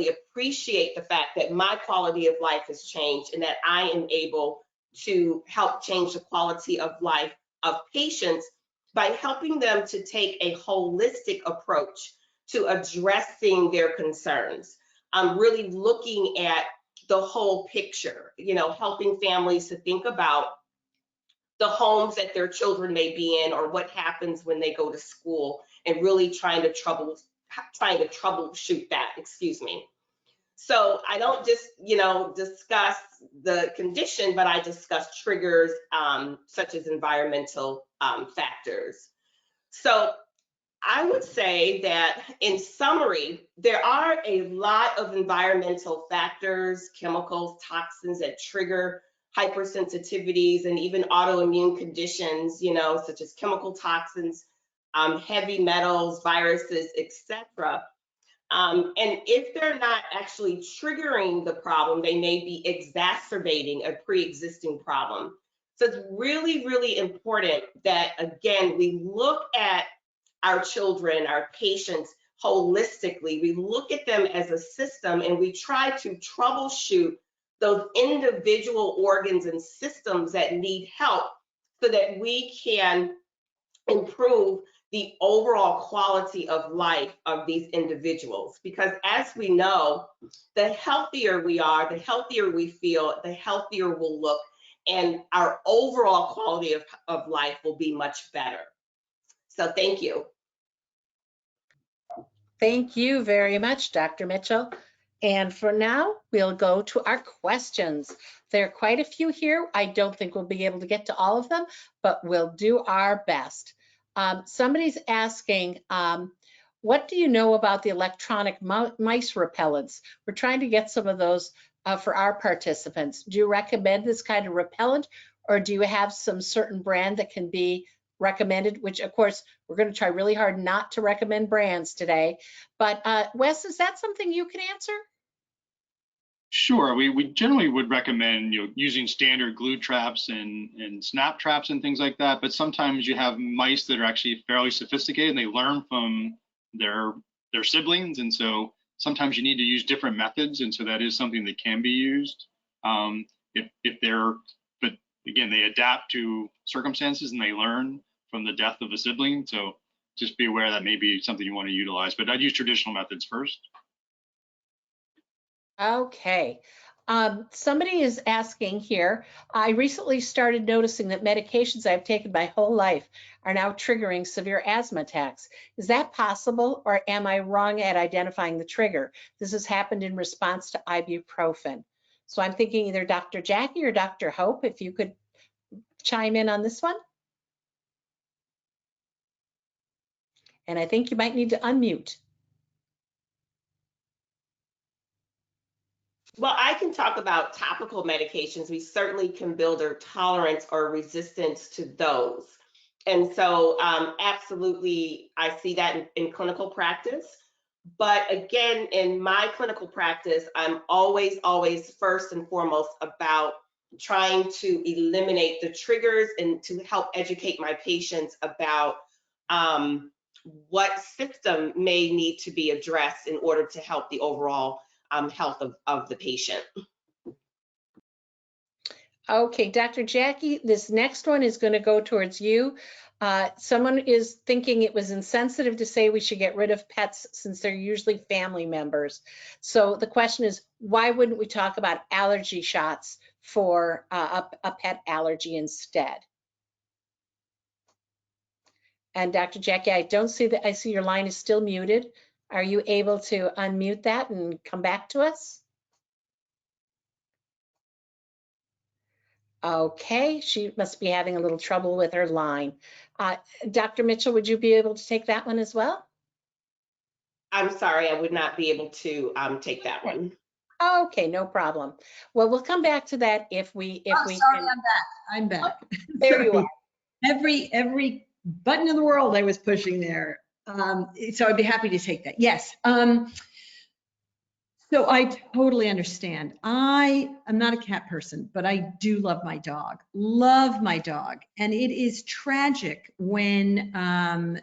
appreciate the fact that my quality of life has changed and that I am able to help change the quality of life of patients by helping them to take a holistic approach to addressing their concerns. I'm really looking at the whole picture, you know, helping families to think about the homes that their children may be in, or what happens when they go to school, and really trying to troubleshoot that, excuse me. So I don't just, you know, discuss the condition, but I discuss triggers such as environmental factors. So I would say that in summary, there are a lot of environmental factors, chemicals, toxins that trigger hypersensitivities and even autoimmune conditions, you know, such as chemical toxins, heavy metals, viruses, etc. And if they're not actually triggering the problem, they may be exacerbating a pre-existing problem. So it's really, really important that, again, we look at our children, our patients holistically. We look at them as a system and we try to troubleshoot those individual organs and systems that need help so that we can improve the overall quality of life of these individuals. Because as we know, the healthier we are, the healthier we feel, the healthier we'll look, and our overall quality of life will be much better. So thank you. Thank you very much, Dr. Mitchell. And for now, we'll go to our questions. There are quite a few here. I don't think we'll be able to get to all of them, but we'll do our best. Somebody's asking, what do you know about the electronic mice repellents? We're trying to get some of those for our participants. Do you recommend this kind of repellent, or do you have some certain brand that can be recommended? Which, of course, we're going to try really hard not to recommend brands today. But Wes, is that something you can answer? Sure, we generally would recommend using standard glue traps and snap traps and things like that. But sometimes you have mice that are actually fairly sophisticated and they learn from their siblings, and so sometimes you need to use different methods. And so that is something that can be used but again, they adapt to circumstances and they learn from the death of a sibling. So just be aware that may be something you want to utilize. But I'd use traditional methods first. Okay. Somebody is asking here, I recently started noticing that medications I've taken my whole life are now triggering severe asthma attacks. Is that possible, or am I wrong at identifying the trigger? This has happened in response to ibuprofen. So I'm thinking either Dr. Jackie or Dr. Hope, if you could chime in on this one. And I think you might need to unmute. Well, I can talk about topical medications. We certainly can build a tolerance or resistance to those. And so absolutely, I see that in clinical practice. But again, in my clinical practice, I'm always first and foremost about trying to eliminate the triggers and to help educate my patients about what system may need to be addressed in order to help the overall health of the patient. Okay, Dr. Jackie, this next one is going to go towards you. Someone is thinking it was insensitive to say we should get rid of pets since they're usually family members. So the question is, why wouldn't we talk about allergy shots for a pet allergy instead? And Dr. Jackie, I don't see that. I see your line is still muted. Are you able to unmute that and come back to us? Okay, she must be having a little trouble with her line. Dr. Mitchell, would you be able to take that one as well? I'm sorry, I would not be able to take that one. Okay, no problem. Well, we'll come back to that if we Sorry, can. I'm back. There you are. Every button in the world I was pushing there. So I'd be happy to take that. Yes. So I totally understand. I am not a cat person, but I do love my dog. Love my dog. And it is tragic when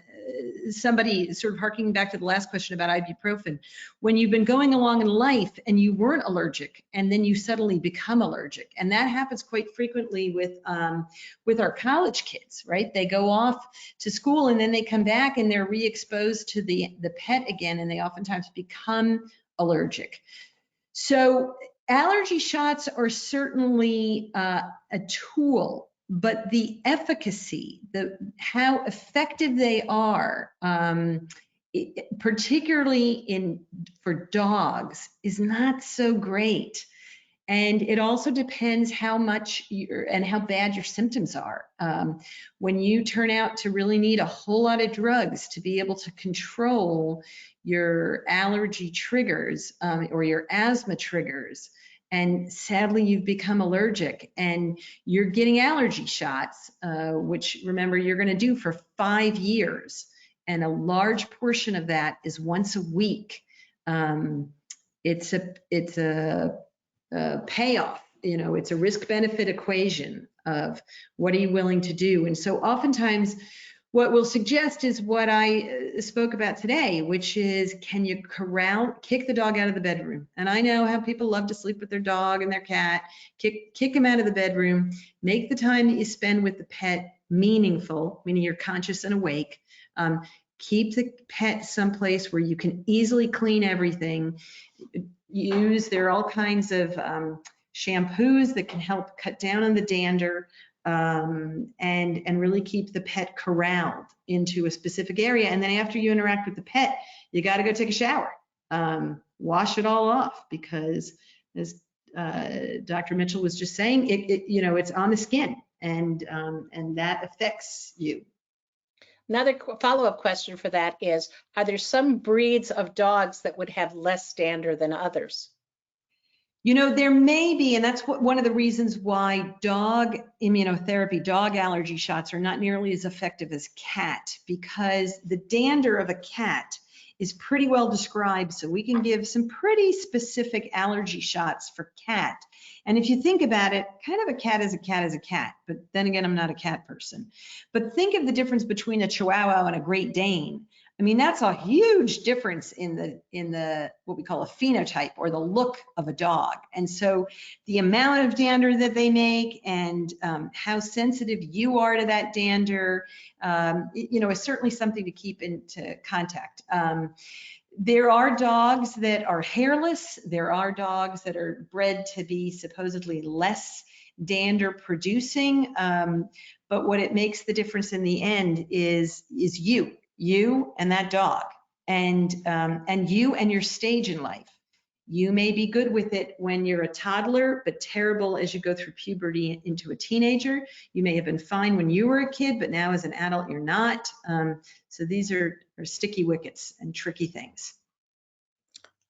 somebody, sort of harking back to the last question about ibuprofen, when you've been going along in life and you weren't allergic and then you suddenly become allergic. And that happens quite frequently with our college kids, right? They go off to school and then they come back and they're re-exposed to the pet again, and they oftentimes become allergic. So allergy shots are certainly a tool, but the efficacy, how effective they are, particularly for dogs, is not so great. And it also depends how much and how bad your symptoms are. When you turn out to really need a whole lot of drugs to be able to control your allergy triggers or your asthma triggers, and sadly you've become allergic and you're getting allergy shots, which remember you're going to do for 5 years, and a large portion of that is once a week. It's a payoff. It's a risk-benefit equation of what are you willing to do. And so oftentimes what we'll suggest is what I spoke about today, which is, can you kick the dog out of the bedroom? And I know how people love to sleep with their dog and their cat. Kick them out of the bedroom. Make the time that you spend with the pet meaningful, meaning you're conscious and awake. Keep the pet someplace where you can easily clean everything. There are all kinds of shampoos that can help cut down on the dander, and really keep the pet corralled into a specific area. And then after you interact with the pet, you got to go take a shower, wash it all off, because as Dr. Mitchell was just saying, it's on the skin, and that affects you. Another follow-up question for that is, are there some breeds of dogs that would have less dander than others? You know, there may be, and that's one of the reasons why dog immunotherapy, dog allergy shots are not nearly as effective as cat, because the dander of a cat is pretty well described. So we can give some pretty specific allergy shots for cat. And if you think about it, kind of a cat is a cat is a cat. But then again, I'm not a cat person. But think of the difference between a Chihuahua and a Great Dane. I mean, that's a huge difference in the what we call a phenotype, or the look of a dog. And so the amount of dander that they make, and how sensitive you are to that dander, you know, is certainly something to keep into contact. There are dogs that are hairless. There are dogs that are bred to be supposedly less dander producing. But what it makes the difference in the end is you and that dog, and you and your stage in life. You may be good with it when you're a toddler, but terrible as you go through puberty into a teenager. You may have been fine when you were a kid, but now as an adult, you're not. So these are sticky wickets and tricky things.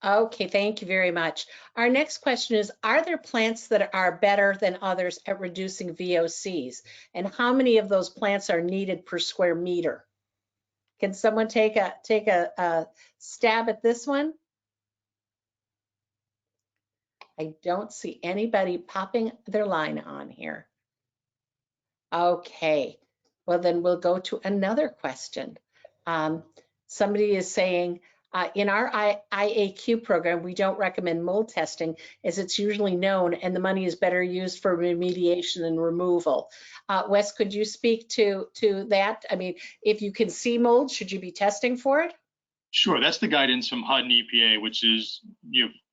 Okay, thank you very much. Our next question is, are there plants that are better than others at reducing VOCs? And how many of those plants are needed per square meter? Can someone take a stab at this one? I don't see anybody popping their line on here. Okay, well then we'll go to another question. Somebody is saying, in our IAQ program, we don't recommend mold testing as it's usually known and the money is better used for remediation and removal. Wes, could you speak to that? I mean, if you can see mold, should you be testing for it? Sure, that's the guidance from HUD and EPA, which is,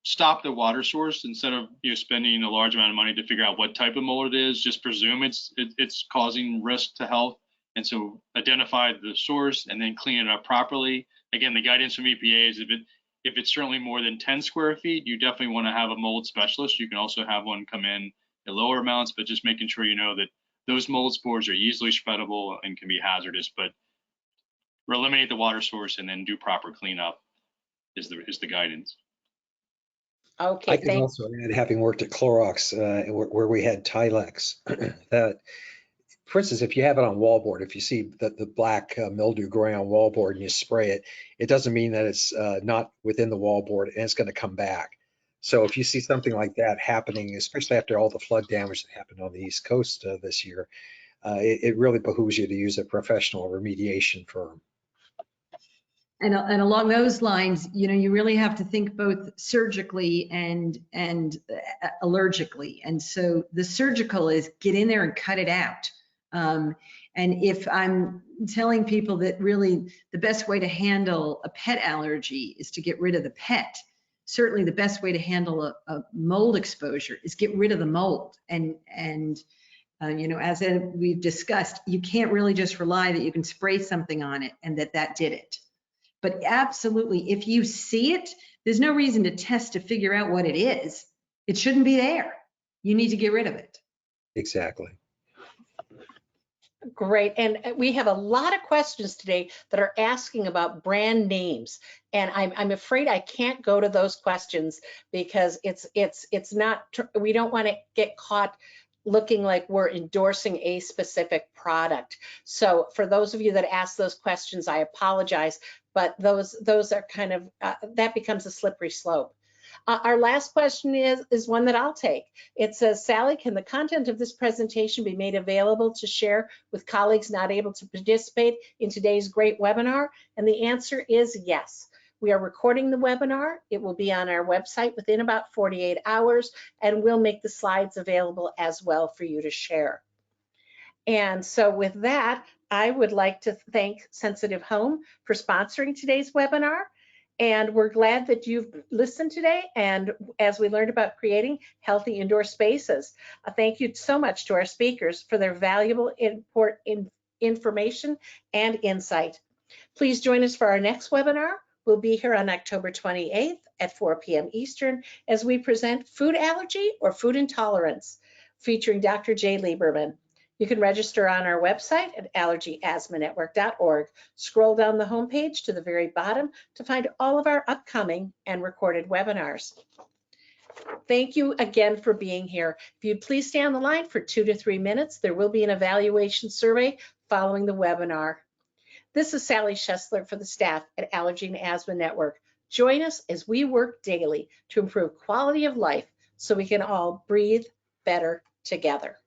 stop the water source instead of spending a large amount of money to figure out what type of mold it is. Just presume it's causing risk to health, and so identify the source and then clean it up properly. Again, the guidance from EPA is if it's certainly more than 10 square feet, you definitely want to have a mold specialist. You can also have one come in at lower amounts, but just making sure you know that those mold spores are easily spreadable and can be hazardous. But eliminate the water source and then do proper cleanup is the guidance. Okay, I can also add, having worked at Clorox, where we had Tilex, that, for instance, if you have it on wallboard, if you see that the black mildew growing on wallboard and you spray it, it doesn't mean that it's not within the wallboard and it's going to come back. So if you see something like that happening, especially after all the flood damage that happened on the East Coast this year, it really behooves you to use a professional remediation firm. And along those lines, you really have to think both surgically and allergically. And so the surgical is get in there and cut it out. And if I'm telling people that really the best way to handle a pet allergy is to get rid of the pet, certainly the best way to handle a mold exposure is get rid of the mold. And as we've discussed, you can't really just rely that you can spray something on it and that did it. But absolutely, if you see it, there's no reason to test to figure out what it is. It shouldn't be there. You need to get rid of it. Exactly. Great. And we have a lot of questions today that are asking about brand names. And I'm afraid I can't go to those questions because it's not, we don't want to get caught looking like we're endorsing a specific product. So for those of you that ask those questions, I apologize, but those are kind of, that becomes a slippery slope. Our last question is one that I'll take. It says, Sally, can the content of this presentation be made available to share with colleagues not able to participate in today's great webinar? And the answer is yes. We are recording the webinar. It will be on our website within about 48 hours, and we'll make the slides available as well for you to share. And so with that, I would like to thank Sensitive Home for sponsoring today's webinar. And we're glad that you've listened today. And as we learned about creating healthy indoor spaces, thank you so much to our speakers for their valuable information and insight. Please join us for our next webinar. We'll be here on October 28th at 4 p.m. Eastern as we present food allergy or food intolerance, featuring Dr. Jay Lieberman. You can register on our website at allergyasthmanetwork.org. Scroll down the homepage to the very bottom to find all of our upcoming and recorded webinars. Thank you again for being here. If you'd please stay on the line for 2 to 3 minutes, there will be an evaluation survey following the webinar. This is Sally Schessler for the staff at Allergy and Asthma Network. Join us as we work daily to improve quality of life so we can all breathe better together.